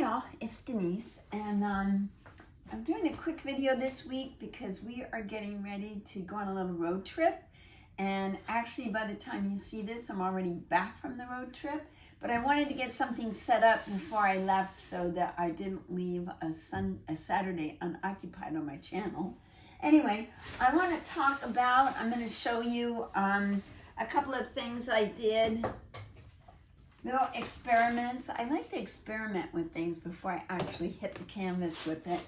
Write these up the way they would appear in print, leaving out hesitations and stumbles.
y'all, it's Denise, and I'm doing a quick video this week because we are getting ready to go on a little road trip. And actually, by the time you see this, I'm already back from the road trip. But I wanted to get something set up before I left so that I didn't leave a Saturday unoccupied on my channel. Anyway, I want to talk about, I'm going to show you a couple of things I did. Little experiments. I like to experiment with things before I actually hit the canvas with it.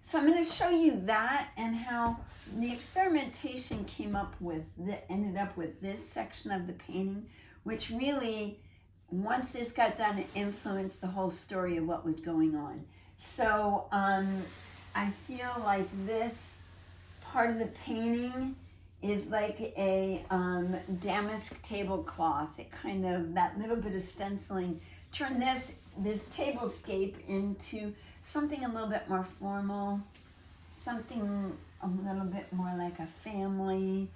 So I'm going to show you that and how the experimentation ended up with this section of the painting, which really, once this got done, it influenced the whole story of what was going on. So I feel like this part of the painting is like a damask tablecloth. It kind of, that little bit of stenciling turned this tablescape into something a little bit more formal, something a little bit more like a family,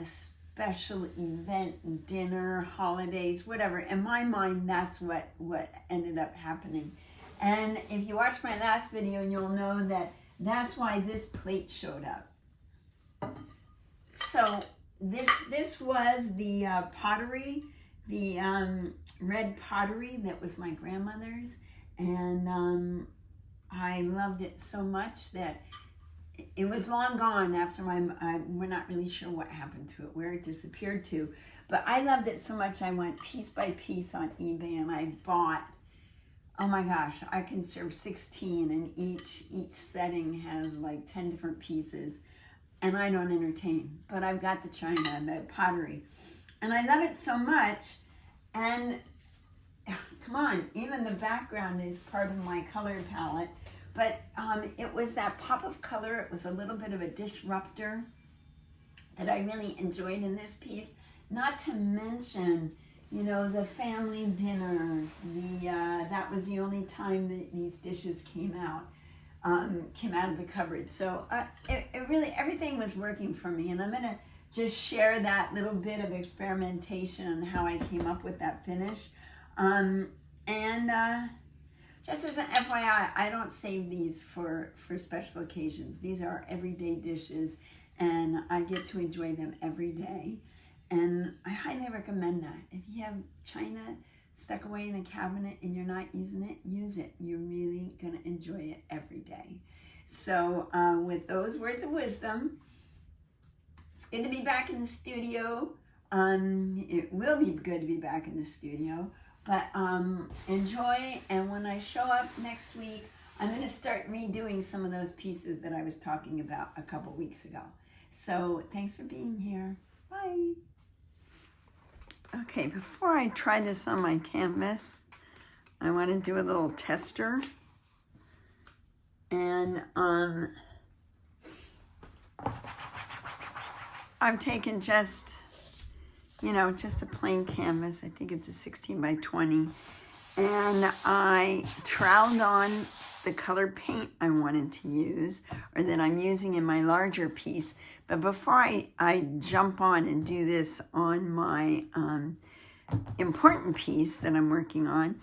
special event, dinner, holidays, whatever. In my mind, that's what ended up happening. And if you watched my last video, you'll know that that's why this plate showed up. So this was the pottery, the red pottery that was my grandmother's, and I loved it so much that it was long gone after we're not really sure what happened to it, where it disappeared to, but I loved it so much I went piece by piece on eBay and I bought, oh my gosh, I can serve 16, and each setting has like 10 different pieces. And I don't entertain, but I've got the china and the pottery. And I love it so much. And come on, even the background is part of my color palette. But it was that pop of color. It was a little bit of a disruptor that I really enjoyed in this piece. Not to mention, you know, the family dinners. That was the only time that these dishes came out of the cupboard. So it really, everything was working for me, and I'm gonna just share that little bit of experimentation and how I came up with that finish. Just as an FYI, I don't save these for special occasions. These are everyday dishes, and I get to enjoy them every day. And I highly recommend that. If you have china stuck away in a cabinet and you're not using it, use it. You're really gonna enjoy it every day. So with those words of wisdom, it's good to be back in the studio. It will be good to be back in the studio, but enjoy. And when I show up next week, I'm gonna start redoing some of those pieces that I was talking about a couple weeks ago. So thanks for being here. Bye. Okay, before I try this on my canvas, I want to do a little tester. And I've taken just a plain canvas. I think it's a 16 by 20. And I troweled on the color paint I wanted to use, or that I'm using in my larger piece. But before I jump on and do this on my important piece that I'm working on,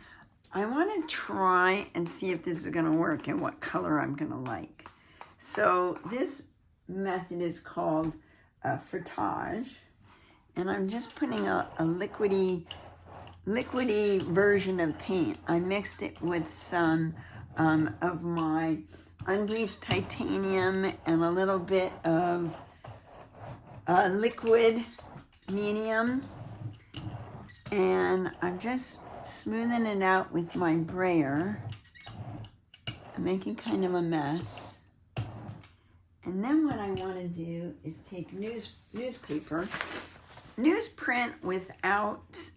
I want to try and see if this is going to work and what color I'm going to like. So this method is called Frottage, and I'm just putting a liquidy version of paint. I mixed it with some of my unbleached titanium and a little bit of liquid medium, and I'm just smoothing it out with my brayer. I'm making kind of a mess, and then what I want to do is take newspaper, newsprint without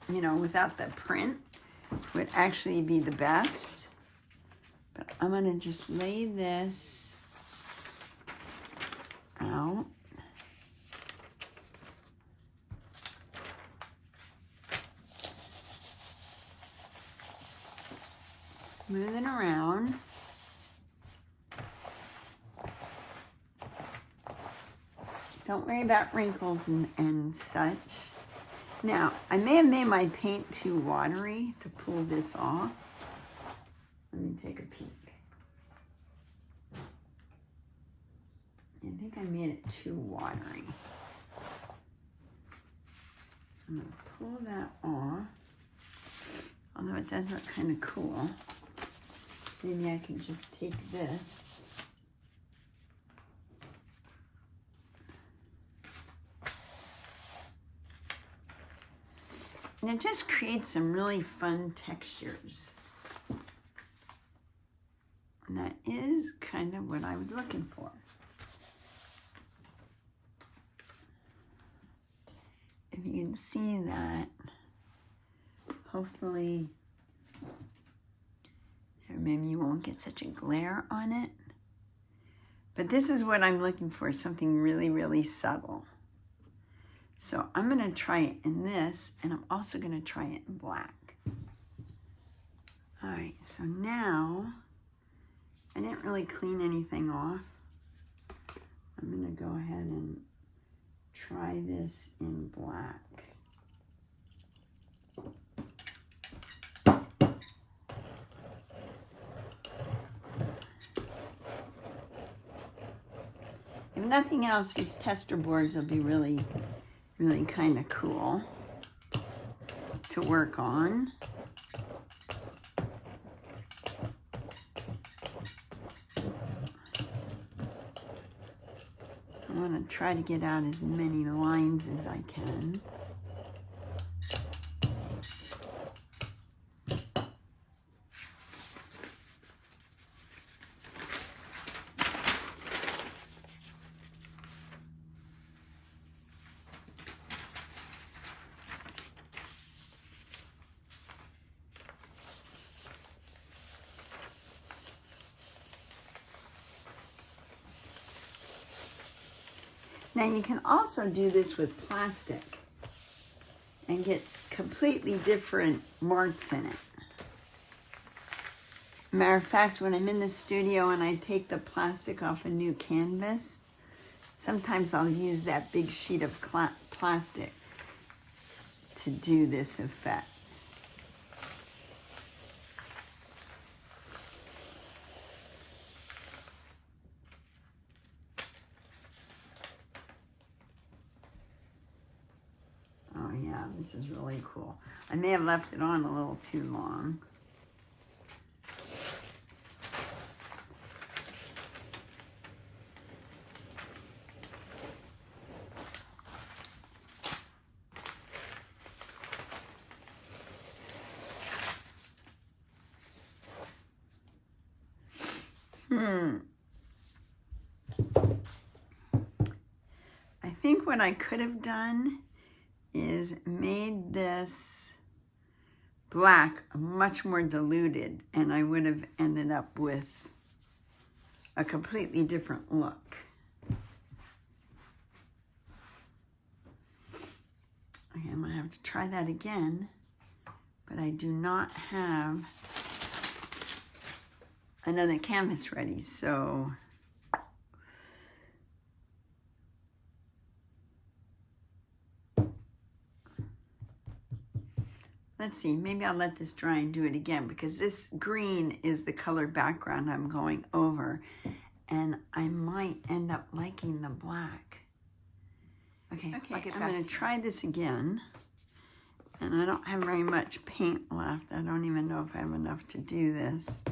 without the print would actually be the best. But I'm going to just lay this out. Smoothing around. Don't worry about wrinkles and such. Now, I may have made my paint too watery to pull this off. Let me take a peek. I think I made it too watery. So I'm going to pull that off. Although it does look kind of cool. Maybe I can just take this. And it just creates some really fun textures. And that is kind of what I was looking for. If you can see that, hopefully, or maybe you won't get such a glare on it. But this is what I'm looking for, something really, really subtle. So I'm going to try it in this, and I'm also going to try it in black. All right, so now, I didn't really clean anything off. I'm going to go ahead and try this in black. If nothing else, these tester boards will be really kind of cool to work on. I want to try to get out as many lines as I can. Now you can also do this with plastic and get completely different marks in it. Matter of fact, when I'm in the studio and I take the plastic off a new canvas, sometimes I'll use that big sheet of plastic to do this effect. Oh yeah, this is really cool. I may have left it on a little too long. I think what I could have done is made this black much more diluted, and I would have ended up with a completely different look. Okay, I'm gonna have to try that again, but I do not have another canvas ready, so let's see, maybe I'll let this dry and do it again, because this green is the color background I'm going over, and I might end up liking the black. Okay, I'm going to try this again, and I don't have very much paint left. I don't even know if I have enough to do this.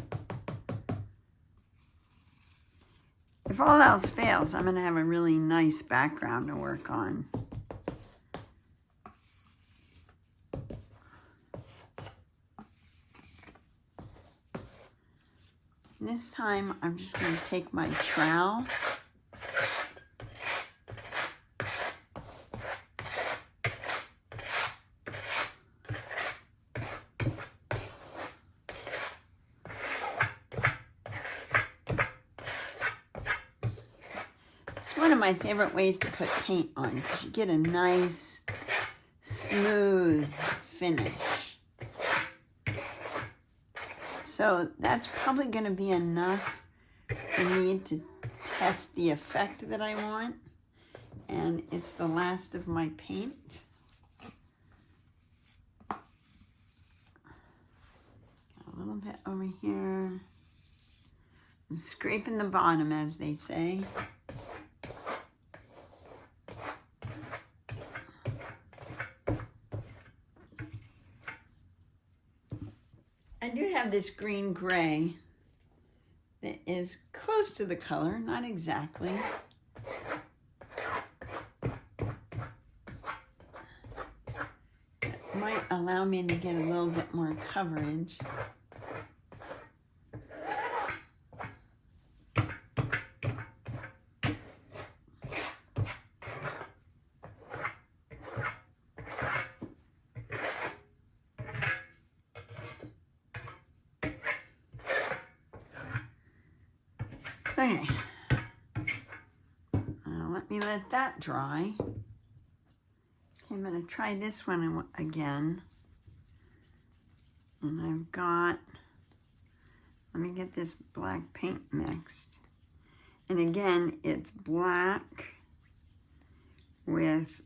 If all else fails, I'm going to have a really nice background to work on. And this time, I'm just going to take my trowel one of my favorite ways to put paint on, because you get a nice, smooth finish. So that's probably going to be enough for me to test the effect that I want. And it's the last of my paint. bit over here. I'm scraping the bottom, as they say. I do have this green gray that is close to the color, not exactly. It might allow me to get a little bit more coverage. Okay, let me let that dry. Okay, I'm going to try this one again. And I've got, let me get this black paint mixed. And again, it's black with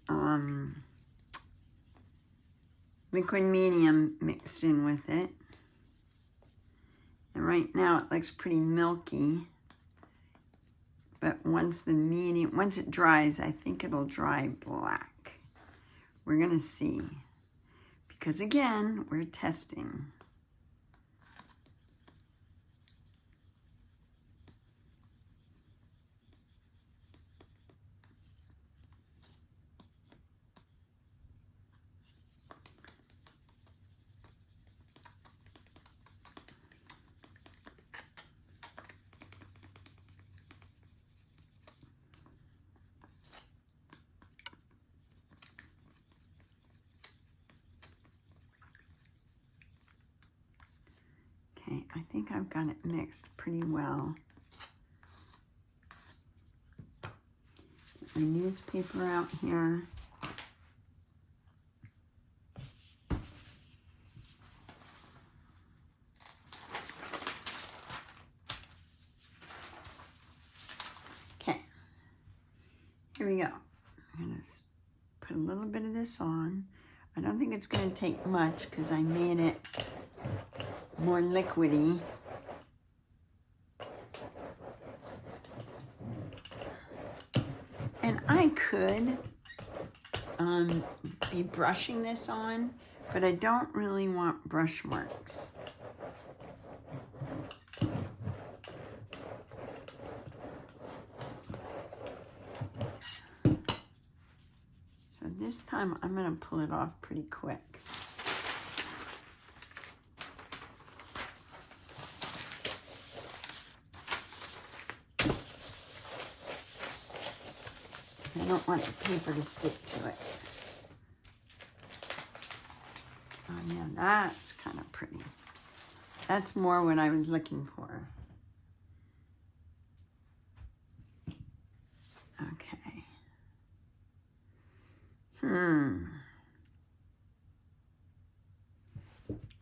liquid medium mixed in with it. And right now it looks pretty milky. But once it dries, I think it'll dry black. We're gonna see. Because again, we're testing. Okay, I think I've got it mixed pretty well. Get my newspaper out here. Okay, here we go. I'm gonna put a little bit of this on. I don't think it's gonna take much because I made it more liquidy. And I could be brushing this on, but I don't really want brush marks. So this time I'm going to pull it off pretty quick. I don't want the paper to stick to it. Oh yeah, that's kind of pretty. That's more what I was looking for. Okay.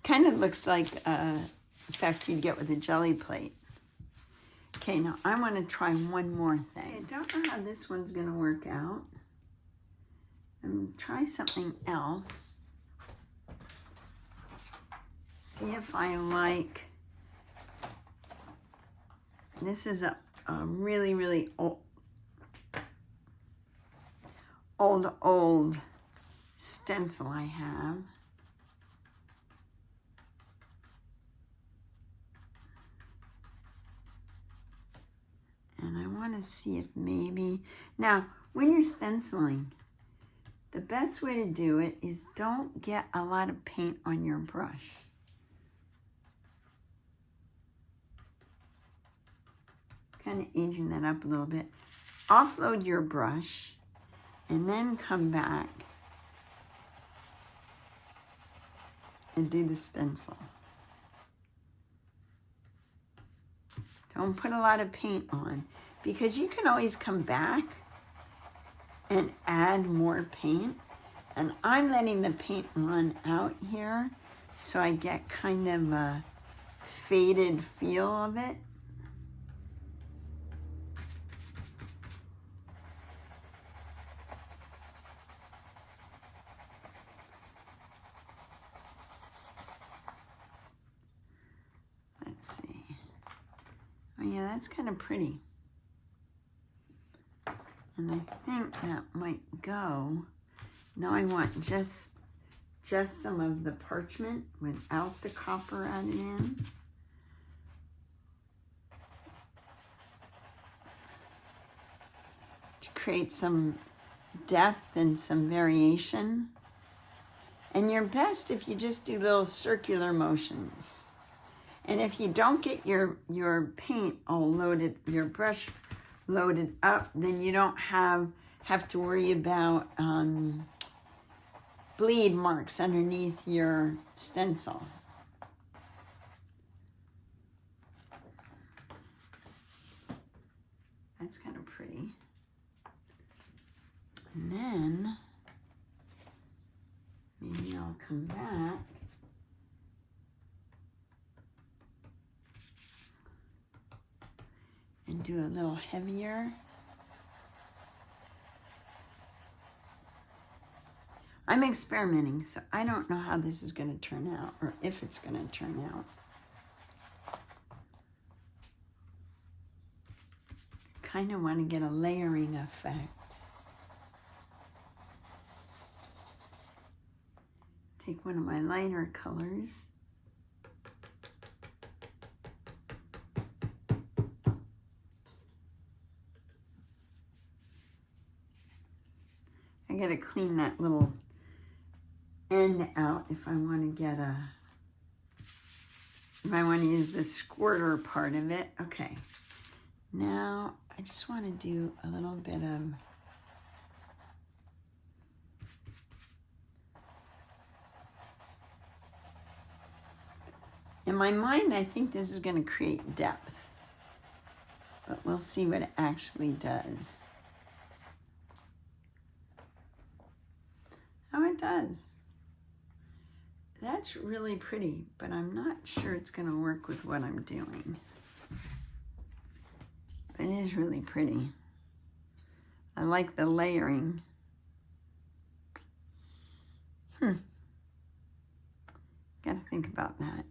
Kind of looks like effect you'd get with a jelly plate. Okay, now I want to try one more thing. I don't know how this one's going to work out. I'm going to try something else. See if I like. This is a really, really old stencil I have. And I want to see if maybe, now when you're stenciling, the best way to do it is don't get a lot of paint on your brush. Kind of aging that up a little bit. Offload your brush and then come back and do the stencil. Don't put a lot of paint on because you can always come back and add more paint. And I'm letting the paint run out here so I get kind of a faded feel of it. yeah, that's kind of pretty. And I think that might go. Now I want just some of the parchment without the copper added in. To create some depth and some variation. And you're best if you just do little circular motions. And if you don't get your paint all loaded, your brush loaded up, then you don't have to worry about bleed marks underneath your stencil. That's kind of pretty. And then maybe I'll come back and do a little heavier. I'm experimenting, so I don't know how this is going to turn out, or if it's going to turn out. Kind of want to get a layering effect. Take one of my lighter colors. I gotta clean that little end out if I want to get if I want to use the squirter part of it. Okay, now I just want to do a little bit of in my mind. I think this is going to create depth, but we'll see what it actually does. Oh, it does. That's really pretty, but I'm not sure it's going to work with what I'm doing. It is really pretty. I like the layering. Got to think about that.